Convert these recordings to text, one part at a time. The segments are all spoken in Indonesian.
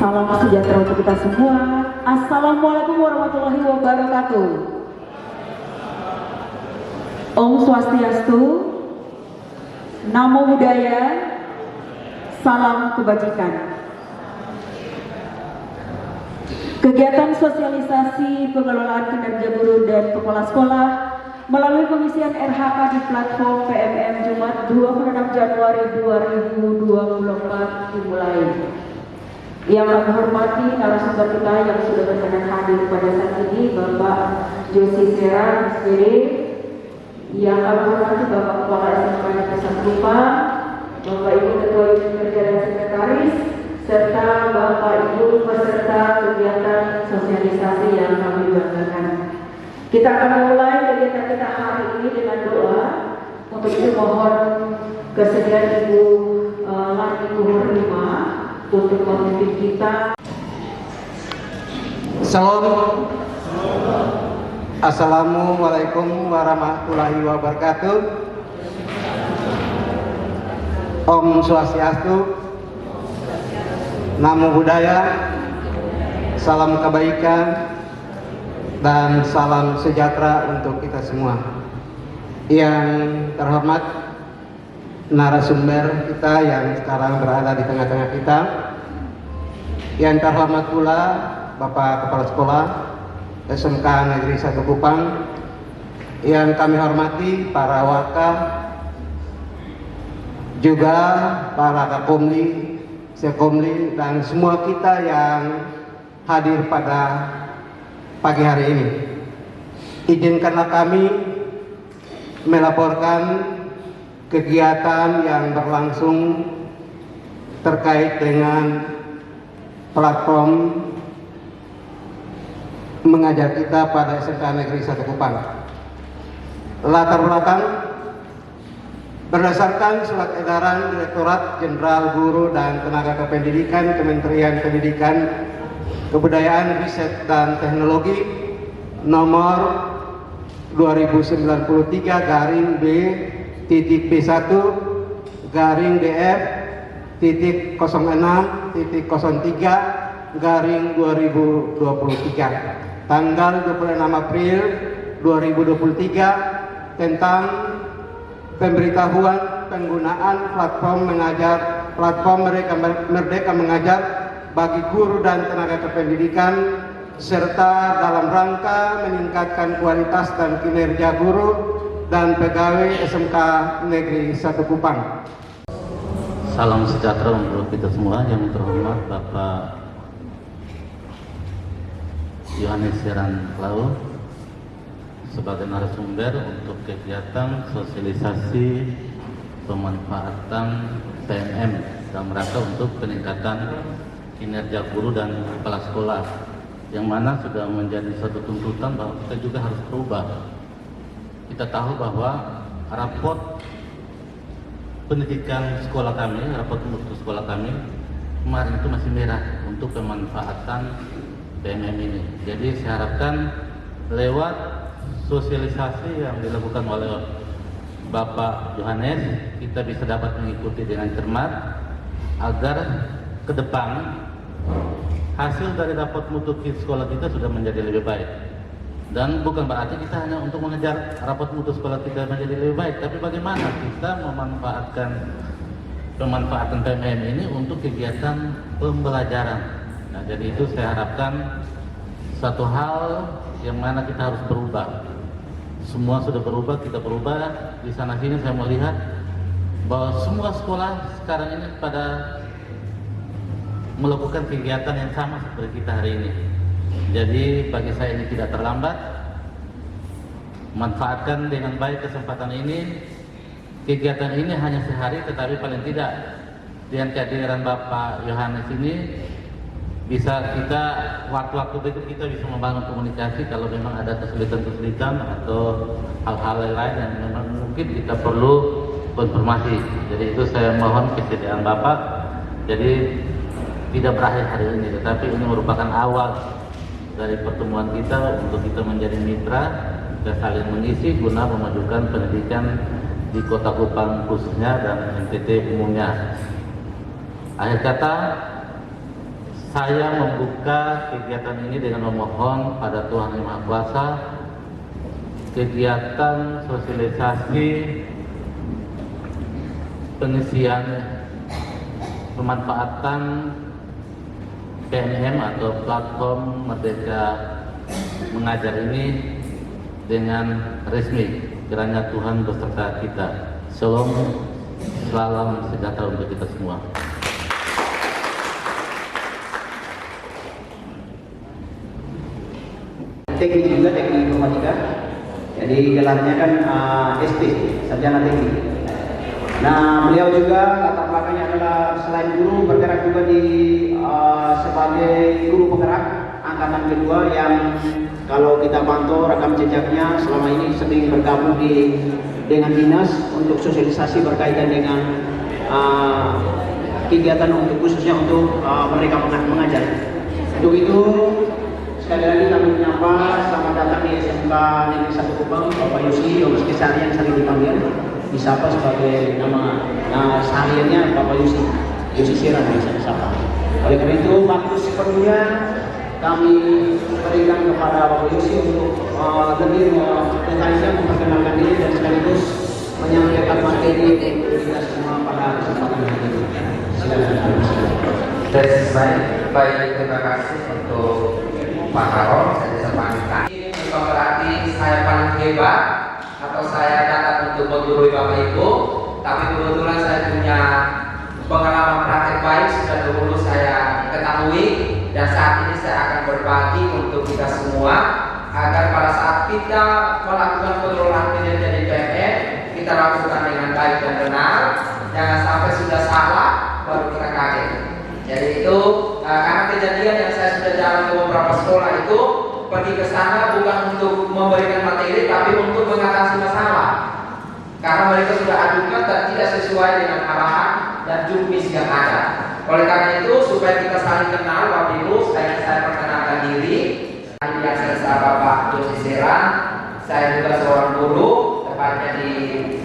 Salam sejahtera untuk kita semua. Assalamualaikum warahmatullahi wabarakatuh. Om Swastiastu, Namo Buddhaya, salam kebajikan. Kegiatan sosialisasi pengelolaan kinerja guru dan kepala sekolah melalui pengisian RHK di platform PMM Jumat 26 Januari 2024 dimulai. Yang kami hormati narasumber kita yang sudah berkenan hadir pada saat ini, Bapak Josi Sera, SPD. Yang kami hormati Bapak Kepala SMK Negeri 1 Kupang, Bapak Ibu Ketua Unit Kerja dan Sekretaris, serta Bapak Ibu peserta kegiatan sosialisasi yang kami banggakan. Kita akan memulai kegiatan kita hari ini dengan doa. Untuk itu mohon kesediaan Ibu Lani Kuhurima untuk memimpin kita. Salam. Assalamualaikum warahmatullahi wabarakatuh. Om Swastiastu, Namo Buddhaya, salam kebaikan dan salam sejahtera untuk kita semua. Yang terhormat narasumber kita yang sekarang berada di tengah-tengah kita, yang terhormat pula Bapak Kepala Sekolah SMK Negeri 1 Kupang, yang kami hormati para waka, juga para kakomli, sekomli, dan semua kita yang hadir pada pagi hari ini. Izinkanlah kami melaporkan kegiatan yang berlangsung terkait dengan platform mengajar kita pada SMK Negeri 1 Kupang. Latar belakang berdasarkan surat edaran Direktorat Jenderal Guru dan Tenaga Kependidikan Kementerian Pendidikan, Kebudayaan, Riset dan Teknologi nomor 2019/B-TB1-06.03/2023 tanggal 26 April 2023 tentang pemberitahuan penggunaan platform Merdeka Mengajar bagi guru dan tenaga kependidikan, serta dalam rangka meningkatkan kualitas dan kinerja guru dan pegawai SMK Negeri 1 Kupang. Salam sejahtera untuk kita semua. Yang terhormat Bapak Yohanes Seran Klau sebagai narasumber untuk kegiatan sosialisasi pemanfaatan PMM dalam rangka untuk peningkatan kinerja guru dan kepala sekolah, yang mana sudah menjadi satu tuntutan bahwa kita juga harus berubah. Kita tahu bahwa raport pendidikan sekolah kami, raport mutu sekolah kami kemarin itu masih merah untuk pemanfaatan PMM ini. Jadi saya harapkan lewat sosialisasi yang dilakukan oleh Bapak Yohanes, kita bisa dapat mengikuti dengan cermat agar ke depan hasil dari raport mutu sekolah kita sudah menjadi lebih baik. Dan bukan berarti kita hanya untuk mengejar raport mutu sekolah kita menjadi lebih baik, tapi bagaimana kita pemanfaatan PMM ini untuk kegiatan pembelajaran. Nah, jadi itu saya harapkan satu hal yang mana kita harus berubah. Semua sudah berubah, kita berubah. Di sana sini saya melihat bahwa semua sekolah sekarang ini pada melakukan kegiatan yang sama seperti kita hari ini. Jadi bagi saya ini tidak terlambat. Manfaatkan dengan baik kesempatan ini. Kegiatan ini hanya sehari, tetapi paling tidak dengan kehadiran Bapak Yohanes ini bisa kita waktu-waktu berikut kita bisa membangun komunikasi kalau memang ada kesulitan-kesulitan atau hal-hal lain yang memang mungkin kita perlu konfirmasi. Jadi itu saya mohon kesediaan Bapak. Jadi tidak berakhir hari ini, tetapi ini merupakan awal dari pertemuan kita untuk kita menjadi mitra dan saling mengisi guna memajukan pendidikan di Kota Kupang khususnya dan NTT umumnya. Akhir kata, saya membuka kegiatan ini dengan memohon pada Tuhan Yang Maha Kuasa, kegiatan sosialisasi pengisian pemanfaatan PMM atau platform Merdeka Mengajar ini dengan resmi. Kiranya Tuhan beserta kita. Shalom, salam sejahtera untuk kita semua. Teknik juga, teknik informatika. Jadi gelarnya kan SP, sarjana teknik. Nah, beliau juga latar belakangnya adalah selain guru bergerak juga di sebagai guru penggerak angkatan kedua yang kalau kita pantau rekam jejaknya selama ini sering bergabung dengan dinas untuk sosialisasi berkaitan dengan kegiatan untuk khususnya untuk mereka mengajar. Untuk itu sekali lagi kami menyapa selamat datang di SMK Negeri 1 Kupang Bapak Yosi Yomas Kesarian sering dipanggil disapa sebagai nama sehariannya Bapak Yosi Sirah bisa disapa. Oleh karena itu waktu sepenuhnya kami berikan kepada Bapak Yosi untuk lebih detailnya memperkenalkan diri dan sekaligus menyampaikan materi untuk kita semua pada kesempatan ini. Silakan. Baik, terima kasih untuk Pak Karol. Saya disampaikan. Ini bukan berarti saya paling hebat atau saya datang untuk menggurui Bapak Ibu, tapi kebetulan saya punya pengalaman praktek baik sudah dulu saya ketahui, dan saat ini saya akan berbagi untuk kita semua agar pada saat kita melakukan pengelolaan kinerja di PMM kita lakukan dengan baik dan benar, jangan sampai sudah salah baru kita kaget. Jadi itu karena kejadian yang saya sudah jalan ke beberapa sekolah itu pergi ke sana bukan untuk memberikan materi tapi untuk mengatasi masalah, karena mereka sudah adukan dan tidak sesuai dengan arahan dan juknis yang ada. Oleh karena itu supaya kita saling kenal Bapak Ibu, saya perkenalkan diri. Saya Bapak Josi Seran, saya juga seorang guru tepatnya di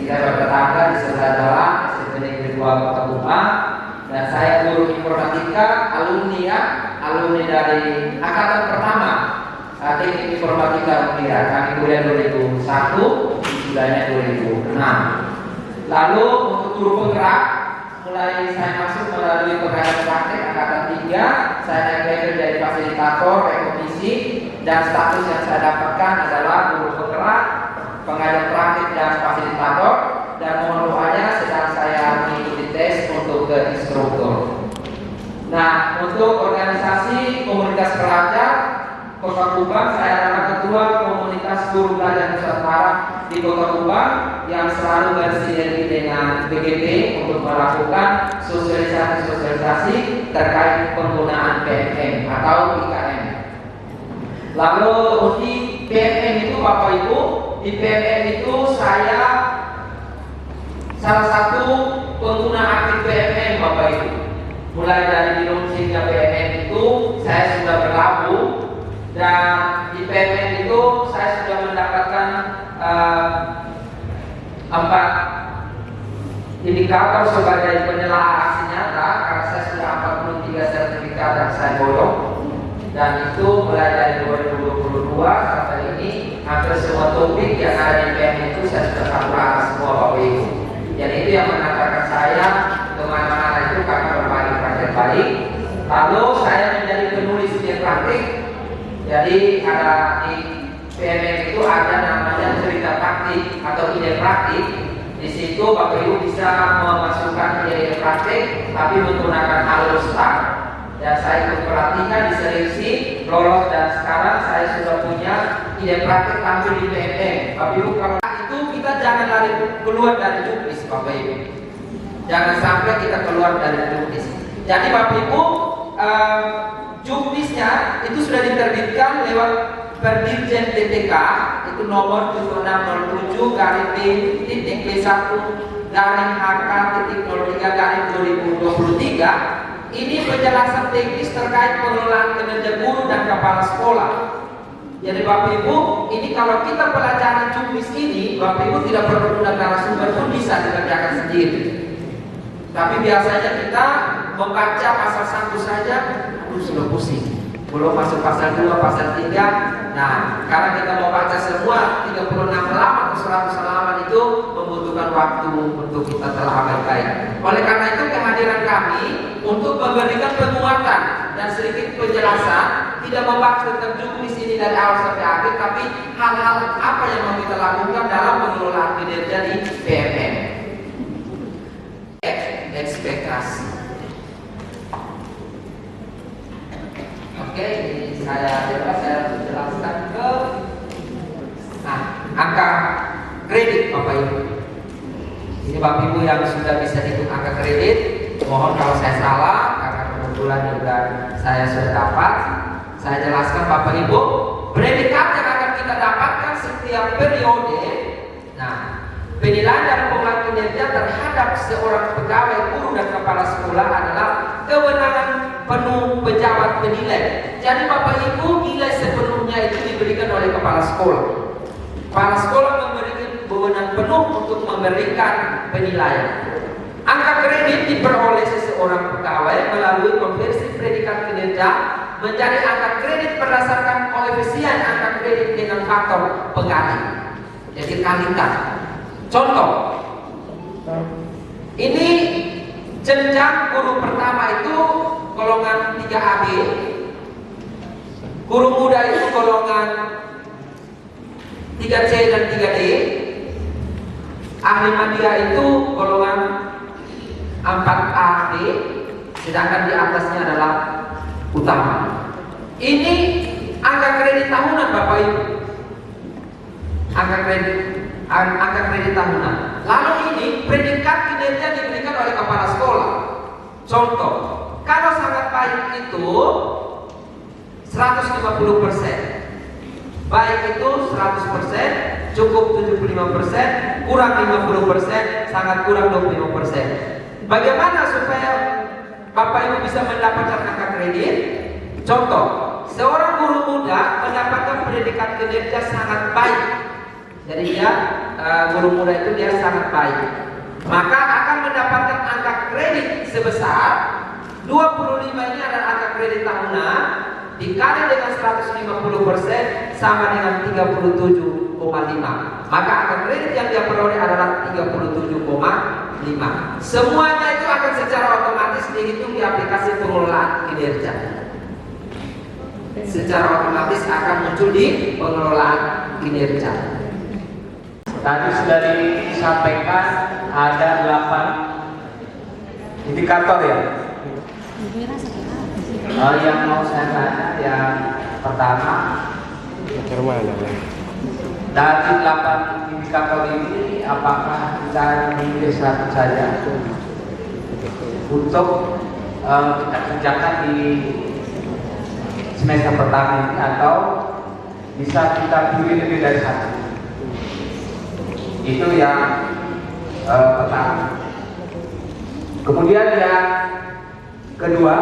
daerah tetangga di sebelah jalan SMP Negeri 2 Kota Kupang, dan saya guru informatika alumni dari angkatan pertama teknik informatika Unira. Kami kuliah 2001, wisudanya 2006. Lalu untuk guru penggerak mulai saya masuk melalui penggerak praktek angkatan 3, saya naik level jadi fasilitator, rekomisi, dan status yang saya dapatkan adalah guru penggerak, pengajar praktik dan fasilitator, dan mohon doanya sedang saya mengikuti tes untuk ke instruktur. Nah, untuk organisasi komunitas pelajar Kota Kupang, saya adalah ketua komunitas guru belajar Nusantara di Kota Kupang yang selalu bersinergi dengan BGP untuk melakukan sosialisasi terkait penggunaan PMM atau IKM. Lalu di PMM itu Bapak Ibu, di PMM itu saya salah satu pengguna aktif PMM Bapak Ibu. Mulai dari diluncurnya PMM itu saya sudah bergabung, dan di PMM itu saya sudah mendapatkan 4 indikator sebagai penilaian aksi nyata karena saya sudah 43 sertifikat yang saya borong, dan itu mulai dari 2022 sampai ini hampir semua topik yang ada di PMM itu saya sudah sambung semua Bapak Ibu. Jadi itu yang mengantarkan saya kemana-mana itu karena berbagi praktek baik. Lalu saya menjadi penulis ide praktik. Jadi ada di PMM itu ada namanya cerita praktik atau ide praktik. Di situ Bapak Ibu bisa memasukkan ide praktik tapi menggunakan alur start. Dan saya ikut perhatikan diseleksi, lolos, dan sekarang saya sudah punya ide praktik tampil di PMM. Bapak Ibu, kalau itu kita jangan lari keluar dari juknis Bapak Ibu. Jangan sampai kita keluar dari juknis. Jadi Bapak Ibu, juknisnya itu sudah diterbitkan lewat Perdirjen PPK itu nomor 7607-B-HK-03-2023. Ini penjelasan teknis terkait pengelolaan kinerja guru dan kepala sekolah. Jadi Bapak Ibu, ini kalau kita pelajari juknis ini, Bapak Ibu tidak perlu undang narasumber pun bisa dikerjakan sendiri. Tapi biasanya kita membaca pasal 1 saja itu sudah pusing. Belum masuk pasal 2, pasal 3. Nah, karena kita mau baca semua 36 halaman atau 100 halaman itu membutuhkan waktu untuk kita telah baik-baik. Oleh karena itu kehadiran kami untuk memberikan penguatan dan sedikit penjelasan, tidak membahas tentang Juku di sini dari awal sampai akhir, tapi hal-hal apa yang mau kita lakukan dalam pengelolaan kinerja di BMN. Ekspektasi. Oke, ini saya jelaskan ke angka kredit Bapak Ibu. Ini Bapak Ibu yang sudah bisa hitung angka kredit, mohon kalau saya salah karena kebetulan juga saya sudah dapat, saya jelaskan Bapak Ibu. Predikat yang akan kita dapatkan setiap periode. Nah, penilaian dan pengulangan kinerja terhadap seorang pegawai, guru dan kepala sekolah adalah kewenangan penuh pejabat penilai. Jadi Bapak Ibu, nilai sepenuhnya itu diberikan oleh kepala sekolah. Kepala sekolah memberikan wewenang penuh untuk memberikan penilaian. Angka kredit diperoleh seseorang pegawai melalui konversi predikat kinerja menjadi angka kredit berdasarkan koefisien angka kredit dengan faktor pengganti. Jadi kalikan. Contoh, ini jenjang guru pertama itu golongan 3AB, guru muda itu golongan 3C dan 3D, ahli media itu golongan 4AD, sedangkan di atasnya adalah utama. Ini angka kredit tahunan Bapak Ibu, angka kredit tahunan. Lalu ini predikat kinerja diberikan oleh kepala sekolah. Contoh, kalau sangat baik itu 150%, baik itu 100%, cukup 75%, kurang 50%, sangat kurang 25%. Bagaimana supaya Bapak Ibu bisa mendapatkan angka kredit? Contoh, seorang guru muda mendapatkan predikat kinerja sangat baik. Jadi dia guru muda itu dia sangat baik, maka akan mendapatkan angka kredit sebesar 25. Ini adalah angka kredit tahunan dikali dengan 150% sama dengan 37,5. Maka angka kredit yang dia peroleh adalah 37,5. Semuanya itu akan secara otomatis dihitung di aplikasi pengelolaan kinerja. Secara otomatis akan muncul di pengelolaan kinerja. Tadi sudah disampaikan ada 8 indikator ya. Yang mau saya tanya yang pertama, dari 8 indikator ini apakah kita memilih satu saja untuk kita kerjakan di semester pertama ini, atau bisa kita pilih lebih dari satu? Itu yang pertama. Kemudian yang kedua,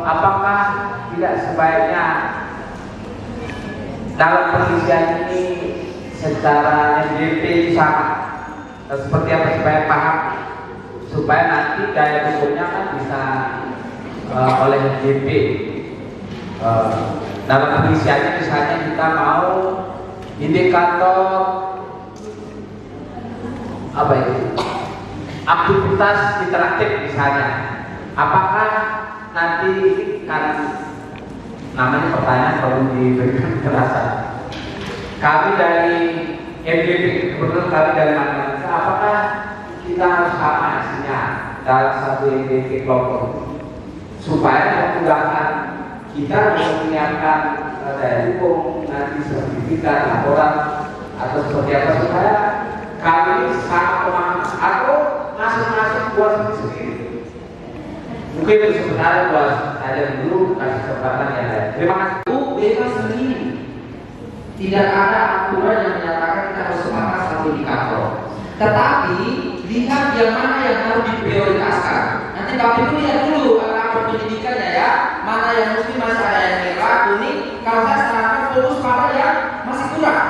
apakah tidak sebaiknya dalam pengisian ini secara NJP sama seperti apa supaya paham, supaya nanti gaya hukumnya kan bisa oleh NJP. Dalam pengisiannya misalnya kita mau indikator apa itu, aktivitas interaktif misalnya, apakah nanti kan namanya pertanyaan perlu diberikan penjelasan. Kami dari MDP, kebetulan kami dari matematika, apakah kita harus sama hasilnya dalam satu MDP kelompok supaya memudahkan kita menyiapkan daya dukung nanti sertifikat, laporan atau seperti apa, supaya kami sama pemahaman atau masing-masing buat sendiri. Mungkin itu sebenarnya buat saya dulu kasih kesempatan yang lain. Terima kasih. Bebas sendiri. Tidak ada aturan yang menyatakan kita harus sepakat satu indikator. Tetapi lihat yang mana yang harus diprioritaskan. Nanti Bapak Ibu lihat dulu rapor pendidikannya ya, mana yang mesti masih ada yang merah, kuning. Kalau saya sarankan fokus pada yang masih kurang.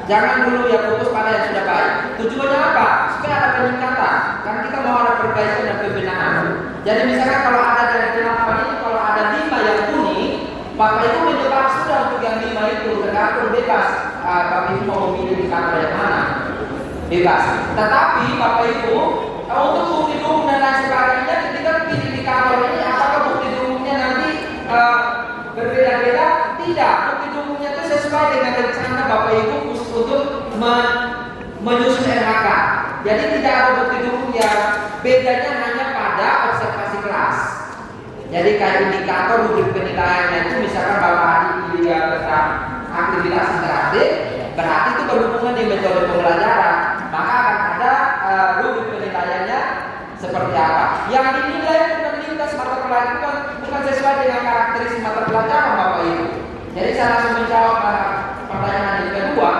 Jangan dulu yang fokus pada yang sudah baik. Tujuannya apa? Supaya ada peningkatan. Karena kita mau ada perbaikan dan pembenahan. Jadi misalkan kalau ada dari delapan ini, kalau ada 5 yang kuning, Bapak Ibu mencoba sudah untuk yang 5 itu, tergantung bebas. Bapak Ibu mau memilih di kantor yang mana? Bebas. Tetapi Bapak Ibu, untuk bukti dukung dan lain sebagainya, ketika pilih di kantor ini, apakah bukti dukungnya nanti berbeda-beda? Tidak. Bukti dukungnya itu sesuai dengan rencana Bapak Ibu khusus untuk menyusun RHK. Jadi tidak ada bukti dukung yang bedanya hanya pada observasi kelas. Jadi kayak indikator rubrik penilaiannya itu misalkan Bapak Adi pilih tentang aktivitas interaktif, berarti itu berhubungan dengan metode pembelajaran. Maka akan ada rubrik penilaiannya seperti apa. Yang dinilai bukan lintas mata pelajaran, bukan sesuai dengan karakteristik mata pelajaran Bapak Ibu. Jadi saya langsung menjawab pertanyaan yang kedua.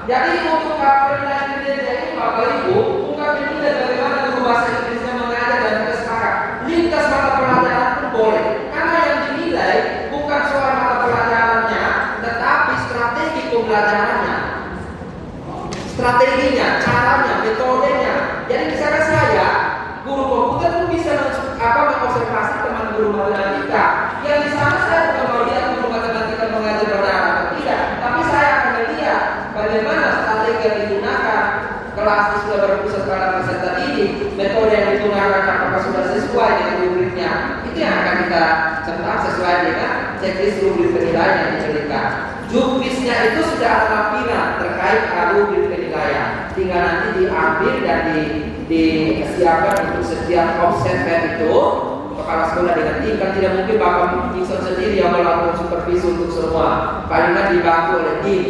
Jadi untuk penilaian kinerja ini Bapak Ibu bukan menilai bagaimana guru bahasa Inggrisnya mengajar dan kita sepakat. Lintas mata pelajaran pun boleh. Karena yang dinilai bukan soal mata pelajarannya, tetapi strategi pembelajarannya, strateginya, caranya, metodenya. Jadi misalkan saya guru komputer pun bisa mengobservasi teman guru matematika. Yang di sana saya bukan mau lihat guru matematika mengajar benar atau tidak, tapi saya akan melihat bagaimana strategi yang digunakan, kelas sudah berpusat pada peserta didik, metode yang digunakan apakah sudah sesuai dengan rubriknya. Itu yang akan kita cetak sesuai dengan checklist rubrik penilaian yang diberikan. Juknisnya itu sudah ada lampiran terkait rubrik penilaian. Tinggal nanti diambil dan disiapkan untuk setiap observer itu kepala sekolah dengan tim. Kan tidak mungkin Bapak Nixon sendiri yang melakukan supervisi untuk semua. Palingan dibantu oleh tim,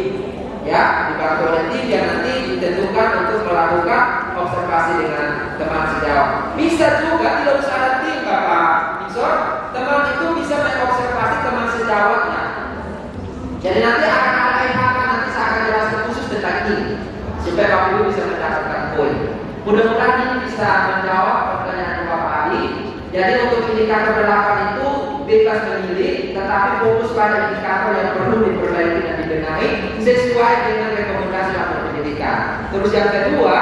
ya, dibantu oleh tim yang nanti ditentukan untuk melakukan observasi dengan teman sejawat. Bisa juga tidak usah ada tim Bapak Nixon, teman itu bisa mengobservasi teman sejawatnya. Jadi nanti akan ada EHK, nanti saya akan jelaskan khusus tentang ini supaya Bapak Ibu bisa mendapatkan poin. Mudah-mudahan ini bisa menjawab pertanyaan Bapak Ali. Jadi untuk indikator 8 itu bebas memilih, tetapi fokus pada indikator yang perlu diperbaiki dan dibenahi sesuai dengan rekomendasi lapor pendidikan. Terus yang kedua,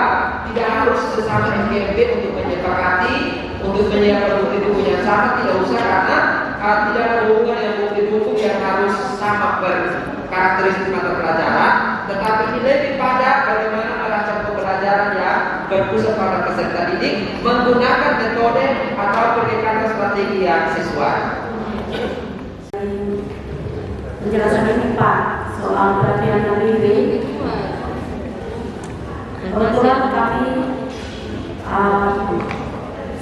tidak harus sesama MGMP untuk menyepakati untuk menyiapkan bukti dukung yang sama, tidak usah karena tidak ada hubungan yang bukti dukung yang harus sama berkarakteristik mata pelajaran, tetapi ini lebih pada bagaimana merancang pembelajaran yang berpusat pada peserta didik menggunakan metode atau pendekatan strategi yang sesuai. Penjelasan ini Pak soal pelatihan mandiri. Kebetulan kami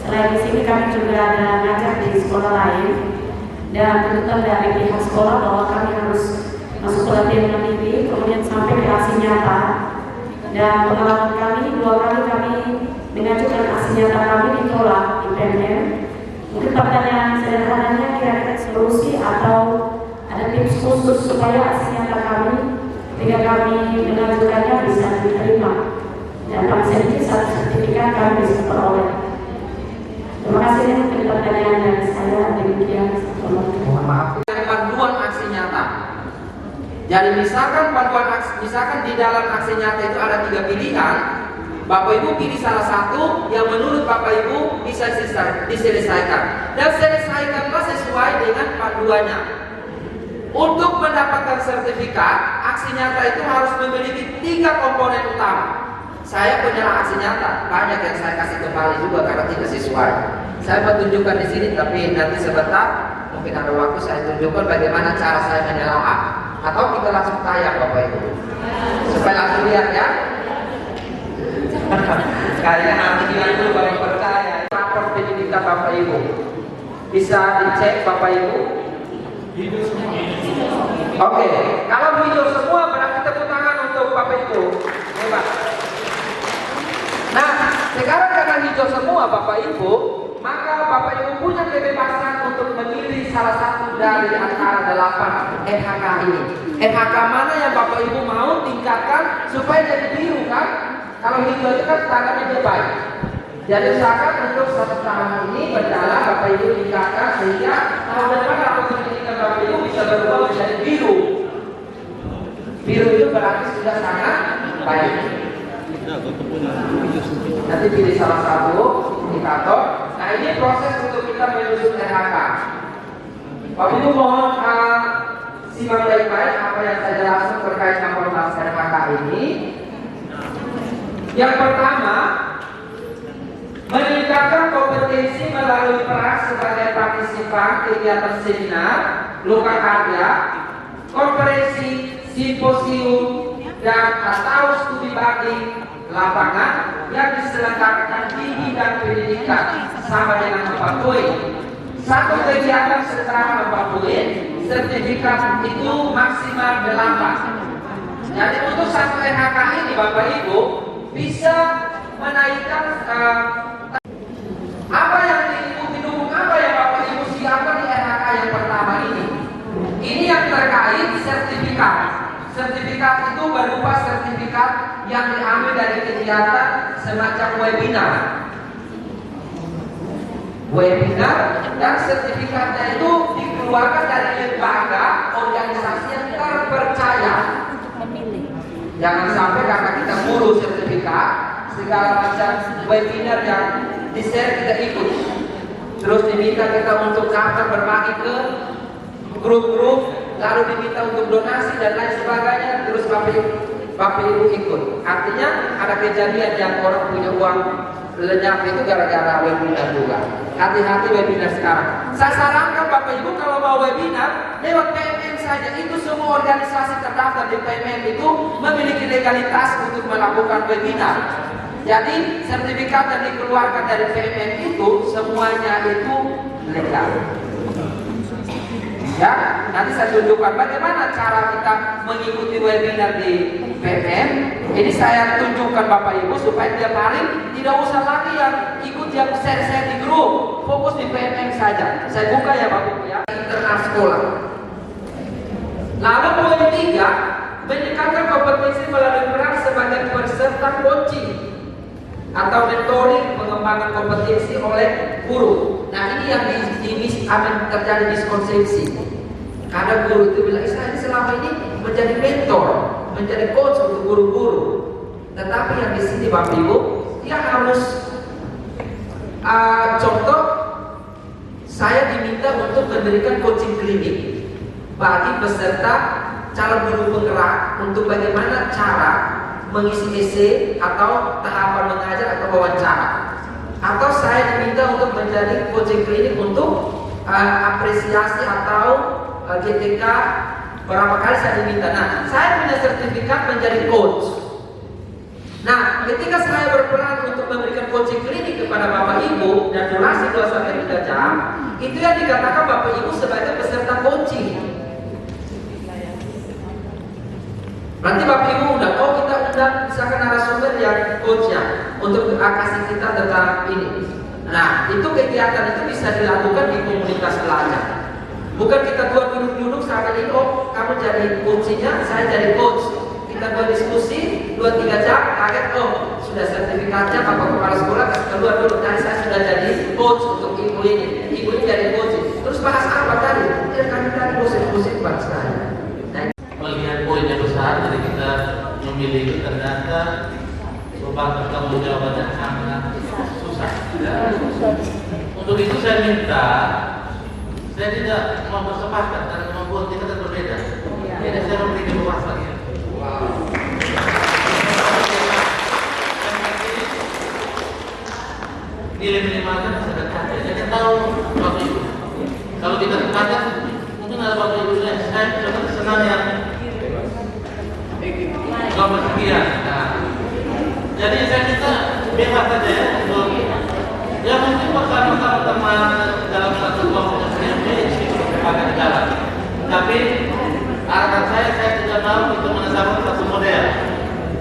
selain di sini kami juga ada ngajar di sekolah lain dan tuntutan dari pihak sekolah bahwa kami harus masuk pelatihan mandiri, kemudian sampai ke aksi nyata. Dan pengalaman kami 2 kali kami mengajukan aksi nyata kami ditolak di PMM. Mungkin pertanyaan sederhananya kira-kira solusi atau ada tips khusus supaya aksi nyata kami ketika kami mengajukannya bisa diterima dan paling satu sertifikat kami bisa peroleh. Terima kasih untuk pertanyaan dari saya. Demikian. Mohon maaf. Panduan aksi nyata. Jadi misalkan di dalam aksi nyata itu ada 3 pilihan, Bapak Ibu pilih salah satu yang menurut Bapak Ibu bisa diselesaikan dan selesaikanlah sesuai dengan panduannya. Untuk mendapatkan sertifikat, aksi nyata itu harus memiliki 3 komponen utama. Saya punya aksi nyata, banyak yang saya kasih kembali juga karena tidak sesuai. Saya mau tunjukkan di sini, tapi nanti sebentar, mungkin ada waktu saya tunjukkan bagaimana cara saya menelaah. Atau kita langsung tayang Bapak Ibu supaya langsung lihat ya. Kayaknya nanti bilang dulu baru percaya. Rapor pendidikan Bapak Ibu bisa dicek Bapak Ibu. Oke, kalau hijau semua berarti tepuk tangan untuk Bapak Ibu. Hebat. Nah, sekarang karena hijau semua Bapak Ibu, maka Bapak Ibu punya kebebasan untuk memilih salah satu dari antara 8 NHK ini. NHK mana yang Bapak Ibu mau tingkatkan supaya jadi biru kan? Kalau hijau itu kan tangannya baik. Jadi usahakan untuk 1 tahun ini berjalan Bapak Ibu tingkatkan sehingga tahun depan rapor pendidikan Bapak Ibu bisa berubah menjadi biru. Biru itu berarti sudah sangat baik. Nanti pilih salah satu indikator. Nah, ini proses untuk kita menyusun RHK. Bapak Ibu mohon simak baik-baik apa yang saya jelaskan terkait kapasitas RHK ini. Yang pertama, meningkatkan kompetensi melalui peran sebagai partisipan kegiatan seminar, loka karya, konferensi, simposium, dan atau studi banding lapangan yang diselenggarakan di bidang pendidikan sama dengan 4 poin. Satu kegiatan setara 4 poin, sertifikat itu maksimal 8. Jadi untuk satu RHK ini Bapak Ibu bisa menaikkan apa yang didukung apa yang Bapak Ibu siapkan di RHK yang pertama ini. Ini yang terkait sertifikat. Sertifikat itu berupa sertifikat yang diambil dari kegiatan semacam webinar. Webinar dan sertifikatnya itu dikeluarkan dari lembaga organisasi yang terpercaya. Jangan sampai karena kita ngurus sertifikat, segala macam webinar yang di-share kita ikut. Terus diminta kita untuk daftar berbagi ke grup-grup, lalu diminta untuk donasi dan lain sebagainya, terus Bapak Ibu ikut. Artinya ada kejadian yang orang punya uang lenyap itu gara-gara webinar juga. Hati-hati webinar sekarang. Saya sarankan Bapak Ibu kalau mau webinar lewat PMM saja. Itu semua organisasi terdaftar di PMM itu memiliki legalitas untuk melakukan webinar. Jadi sertifikat yang dikeluarkan dari PMM itu semuanya itu legal. Ya, nanti saya tunjukkan bagaimana cara kita mengikuti webinar di PMM. Ini saya tunjukkan Bapak Ibu supaya tiap hari tidak usah lagi yang ikut yang share-share di grup, fokus di PMM saja. Saya buka ya Bapak Ibu ya, internal sekolah. Lalu poin 3, meningkatkan kompetensi melalui peran sebagai peserta coaching atau mentoring pengembangan kompetensi oleh guru. Nah ini yang terjadi miskonsepsi. Karena guru itu bilang, saya selama ini menjadi mentor, menjadi coach untuk guru-guru. Tetapi yang di sini Bapak Ibu, dia harus contoh, saya diminta untuk memberikan coaching klinik bagi peserta calon guru penggerak untuk bagaimana cara mengisi essay atau tahapan mengajar atau wawancara. Atau saya diminta untuk menjadi coaching klinik untuk apresiasi atau GTK, berapa kali saya diminta. Nah, saya punya sertifikat menjadi coach. Nah, ketika saya berperan untuk memberikan coaching klinik kepada Bapak Ibu dan durasi 2-3 jam, itu yang dikatakan Bapak Ibu sebagai peserta coaching. Nanti Bapak Ibu undang, oh kita undang misalkan narasumber yang coachnya untuk kasih kita tentang ini. Nah, itu kegiatan itu bisa dilakukan di komunitas belajar. Bukan kita duduk-duduk saat ini, oh kamu jadi coachnya, saya jadi coach. Kita buat diskusi 2-3 jam, kaget, oh sudah sertifikatnya Bapak Kepala Sekolah keluar dulu. Tadi saya sudah jadi coach untuk ibu ini jadi coach. Terus bahas apa tadi? Ya kami tadi dosen-dosen bahas sekali. Melihat poinnya besar, jadi kita memilih ternyata beban pertanggungjawabannya sangat susah. Ya. Untuk itu saya minta, saya tidak mau bersepakat karena kemampuan kita kan berbeda. Jadi saya memberikan wawasan. Nilai minimalnya sudah ada. Jadi tahu Bapak Ibu. Kalau kita sepakat, mungkin ada Bapak Ibu yang saya senang yang nomor sekian. Nah, jadi saya minta bebas saja ya untuk ya mungkin bersama teman dalam satu kelompok akan jalan. Tapi arahan saya tidak mau untuk menetapkan satu model.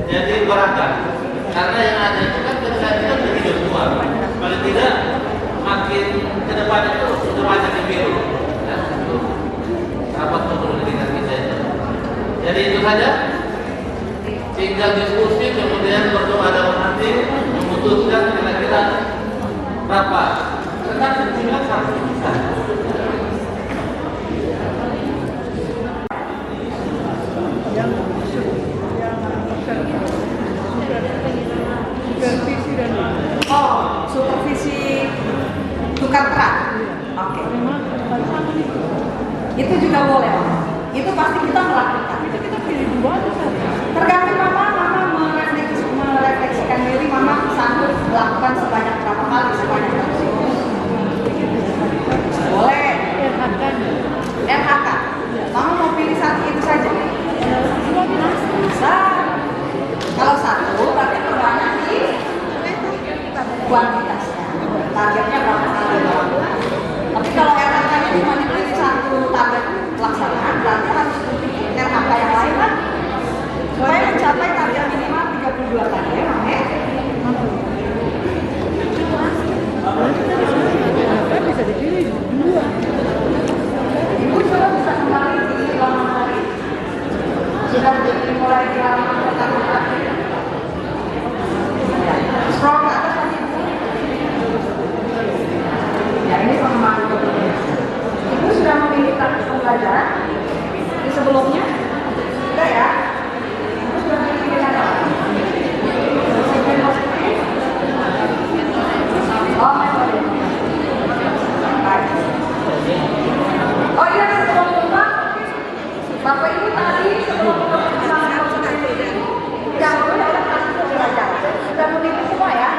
Jadi beragam. Karena yang ada itu kan kita begitu semua. Paling tidak makin ke depan itu sudah banyak yang biru. Ya, untuk rapat pendidikan kita itu. Jadi itu saja. Tinggal diskusi, kemudian berdoa dalam hati, memutuskan kira-kira berapa. Tentang sembilan satu. Yang Itu juga boleh. Itu pasti kita melakukan. Itu kita pilih dua atau satu? Tergantung mama merefleksikan diri, mama sanggup melakukan sebanyak berapa kali, sebanyak berapa kali. Boleh. RHK. Mama mau pilih satu itu saja. Bisa. Kalau satu berarti perbanyak di kuantitasnya. Targetnya berapa kali. Tapi kalau RHK-nya cuma dipilih satu target pelaksanaan, berarti harus dipilih RHK yang lain kan? Supaya mencapai target minimal 32 kali ya, Mame? Bisa dipilih dua. Ibu coba bisa kembali di halaman tadi. Sudah dimulai di halaman pertama. Scroll ke atas lagi. Ya, ini pengembangan dokumen. Ibu sudah memilih target pembelajaran di sebelumnya? Sudah ya? Ibu sudah memilih pilihan apa? Disiplin positif? Oh, metode. Baik. Oh iya, sebelum lupa, Bapak Ibu tadi sebelum pelaksanaan dokumen itu yang boleh ada target pembelajaran. Sudah memilih semua ya?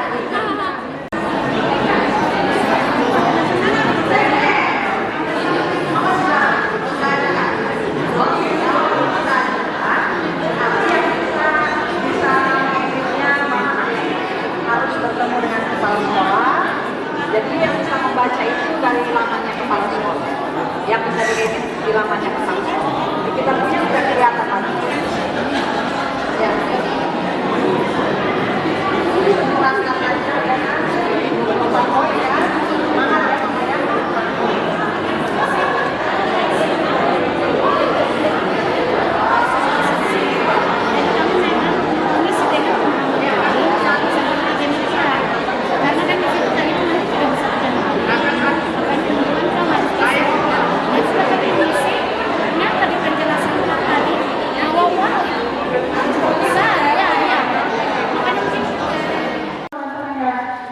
Jadi yang bisa membaca itu dari lamannya kepala sekolah, yang bisa diedit di lamannya kepala sekolah. Jadi kita punya sudah kelihatan lagi. Ya. Tuntaskan saja ya. Poin ya. Semangat ya semuanya.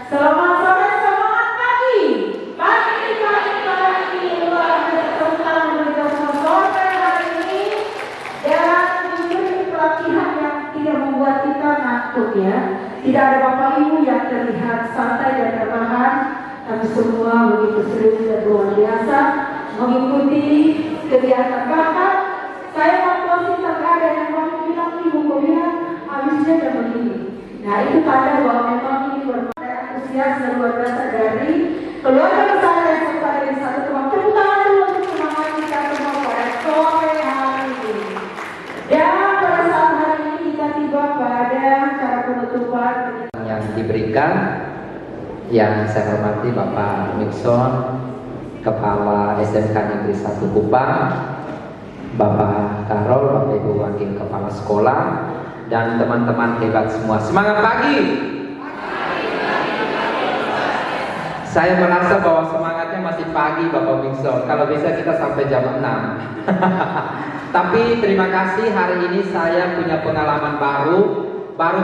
Selamat sore, semangat pagi. Pagi luar biasa tentang menikah sore hari ini dan diberi pelatihan yang tidak membuat kita ngantuk ya. Tidak ada bapak ibu yang terlihat santai dan rebahan. Kami semua begitu serius dan luar biasa mengikuti kegiatan. Bahkan saya waktu terkada yang kami bilang ibu bilang habisnya jam begini. Nah itu tanda bahwa memang ini antusias dan luar biasa dari keluarga besar yang serta dari satu teman. Tepuk tangan dulu untuk semangat kita semua pada sore hari ini. Dan pada saat hari ini kita tiba pada acara penutupan yang diberikan, yang saya hormati Bapak Mikson, Kepala SMK Negeri 1 Kupang, Bapak Karol, Bapak Ibu Wakil Kepala Sekolah, dan teman-teman hebat semua. Semangat pagi! Saya merasa bahwa semangatnya masih pagi Bapak Mikson. Kalau bisa kita sampai jam 6. Tapi terima kasih, hari ini saya punya pengalaman baru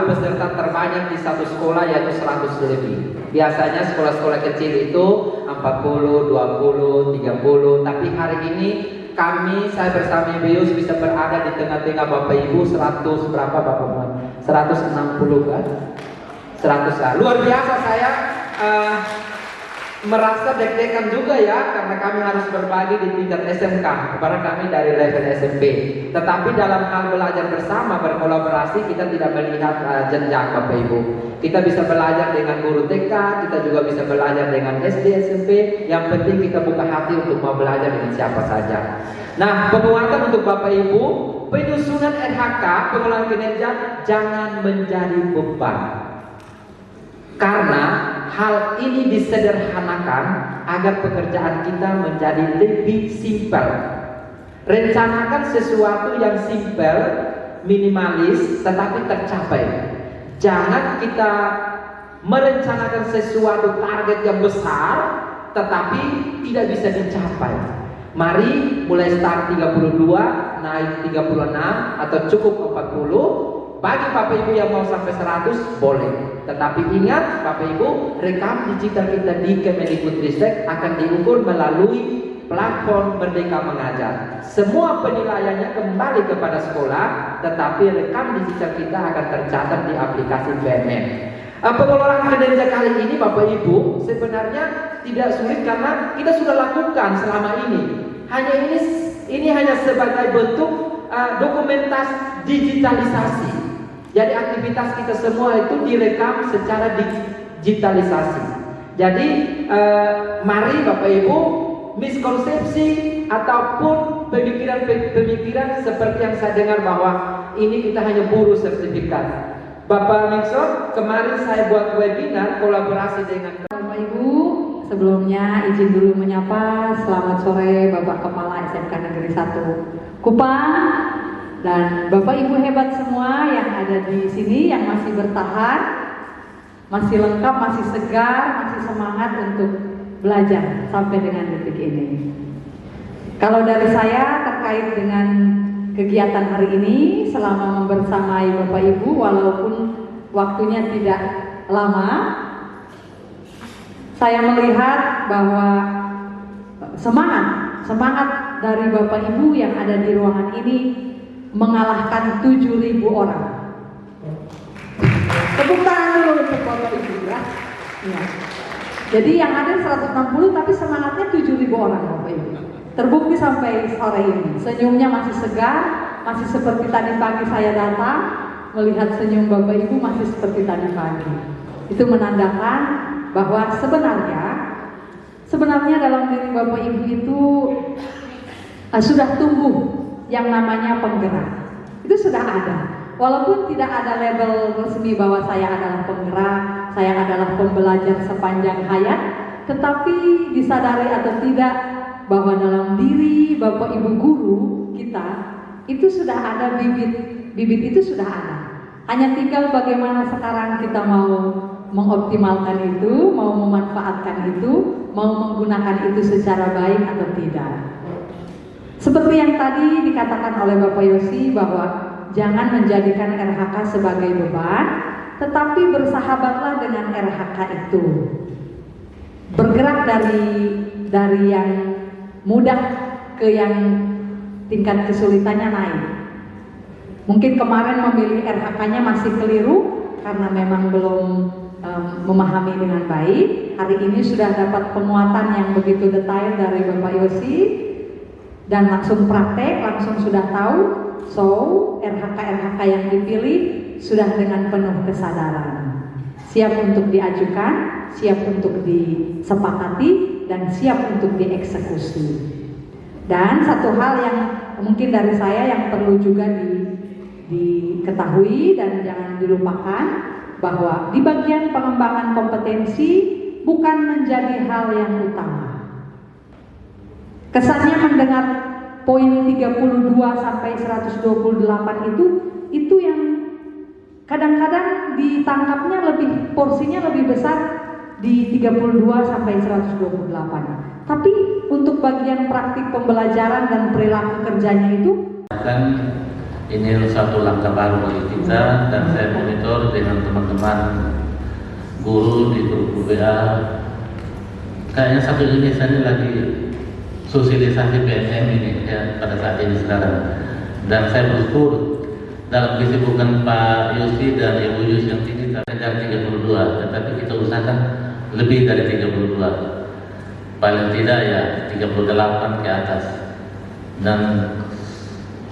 peserta terbanyak di satu sekolah yaitu 100 lebih. Biasanya sekolah-sekolah kecil itu 40, 20, 30. Tapi hari ini saya bersama Ibu Yus bisa berada di tengah-tengah Bapak Ibu 100 berapa Bapak Muhammad? 160 kan? 100 lah. Luar biasa, saya merasa deg-degan juga ya, karena kami harus berbagi di tingkat SMK kepada kami dari level SMP. Tetapi dalam hal belajar bersama, berkolaborasi, kita tidak melihat jenjang Bapak Ibu. Kita bisa belajar dengan guru TK, kita juga bisa belajar dengan SD, SMP. Yang penting kita buka hati untuk mau belajar dengan siapa saja. Nah, penguatan untuk Bapak Ibu, penyusunan RHK, pengelolaan kinerja jangan menjadi beban. Karena hal ini disederhanakan agar pekerjaan kita menjadi lebih simpel. Rencanakan sesuatu yang simpel, minimalis, tetapi tercapai. Jangan kita merencanakan sesuatu target yang besar, tetapi tidak bisa dicapai. Mari mulai start 32, naik 36, atau cukup 40. Bagi Bapak Ibu yang mau sampai 100 boleh. Tetapi ingat Bapak Ibu, rekam digital kita di Kemendikbudristek akan diukur melalui platform Merdeka Mengajar. Semua penilaiannya kembali kepada sekolah, tetapi rekam digital kita akan tercatat di aplikasi PMM. Pengelolaan kinerja kali ini Bapak Ibu sebenarnya tidak sulit karena kita sudah lakukan selama ini. Ini hanya sebagai bentuk dokumentasi digitalisasi. Jadi aktivitas kita semua itu direkam secara digitalisasi. Jadi mari Bapak Ibu, miskonsepsi ataupun pemikiran seperti yang saya dengar bahwa ini kita hanya buruh sertifikat. Bapak Nixon, kemarin saya buat webinar kolaborasi dengan Bapak Ibu, sebelumnya izin dulu menyapa selamat sore Bapak Kepala SMK Negeri 1 Kupang dan Bapak Ibu hebat semua yang ada di sini yang masih bertahan, masih lengkap, masih segar, masih semangat untuk belajar sampai dengan detik ini. Kalau dari saya terkait dengan kegiatan hari ini selama membersamai Bapak Ibu, walaupun waktunya tidak lama, saya melihat bahwa semangat dari Bapak Ibu yang ada di ruangan ini mengalahkan 7.000 orang. Tepuk tangan dulu untuk Bapak Ibu ya. Ya. Jadi yang ada 160 tapi semangatnya 7.000 orang Bapak Ibu. Terbukti sampai sore ini, senyumnya masih segar, masih seperti tadi pagi saya datang, melihat senyum Bapak Ibu masih seperti tadi pagi. Itu menandakan bahwa sebenarnya dalam diri Bapak Ibu itu sudah tumbuh yang namanya penggerak. Itu sudah ada. Walaupun tidak ada label resmi bahwa saya adalah penggerak, saya adalah pembelajar sepanjang hayat, tetapi disadari atau tidak bahwa dalam diri Bapak Ibu guru kita itu sudah ada bibit itu sudah ada. Hanya tinggal bagaimana sekarang kita mau mengoptimalkan itu, mau memanfaatkan itu, mau menggunakan itu secara baik atau tidak. Seperti yang tadi dikatakan oleh Bapak Yosi bahwa jangan menjadikan RHK sebagai beban, tetapi bersahabatlah dengan RHK itu. Bergerak dari yang mudah ke yang tingkat kesulitannya naik. Mungkin kemarin memilih RHK-nya masih keliru karena memang belum memahami dengan baik. Hari ini sudah dapat penguatan yang begitu detail dari Bapak Yosi dan langsung praktek, langsung sudah tahu. So, RHK yang dipilih sudah dengan penuh kesadaran. Siap untuk diajukan, siap untuk disepakati, dan siap untuk dieksekusi. Dan satu hal yang mungkin dari saya yang perlu juga diketahui dan jangan dilupakan, bahwa di bagian pengembangan kompetensi bukan menjadi hal yang utama. Kesannya mendengar poin 32 sampai 128 itu yang kadang-kadang ditangkapnya porsinya lebih besar di 32 sampai 128. Tapi untuk bagian praktik pembelajaran dan perilaku kerjanya itu ini satu langkah baru bagi kita, dan saya monitor dengan teman-teman guru di grup WA. Kayaknya satu Indonesia ini lagi sosialisasi PMM ini ya, pada saat ini sekarang. Dan saya bersyukur dalam kesibukan Pak Yosi dan Ibu Yus yang tinggi terkejar 32, tetapi kita usahakan lebih dari 32, paling tidak ya 38 ke atas. Dan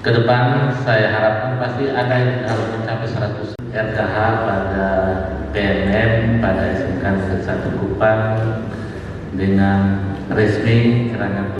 ke depan saya harapkan pasti ada yang harus mencapai 100 RKH pada PMM pada SMK Negeri 1 Kupang dengan resmi kerana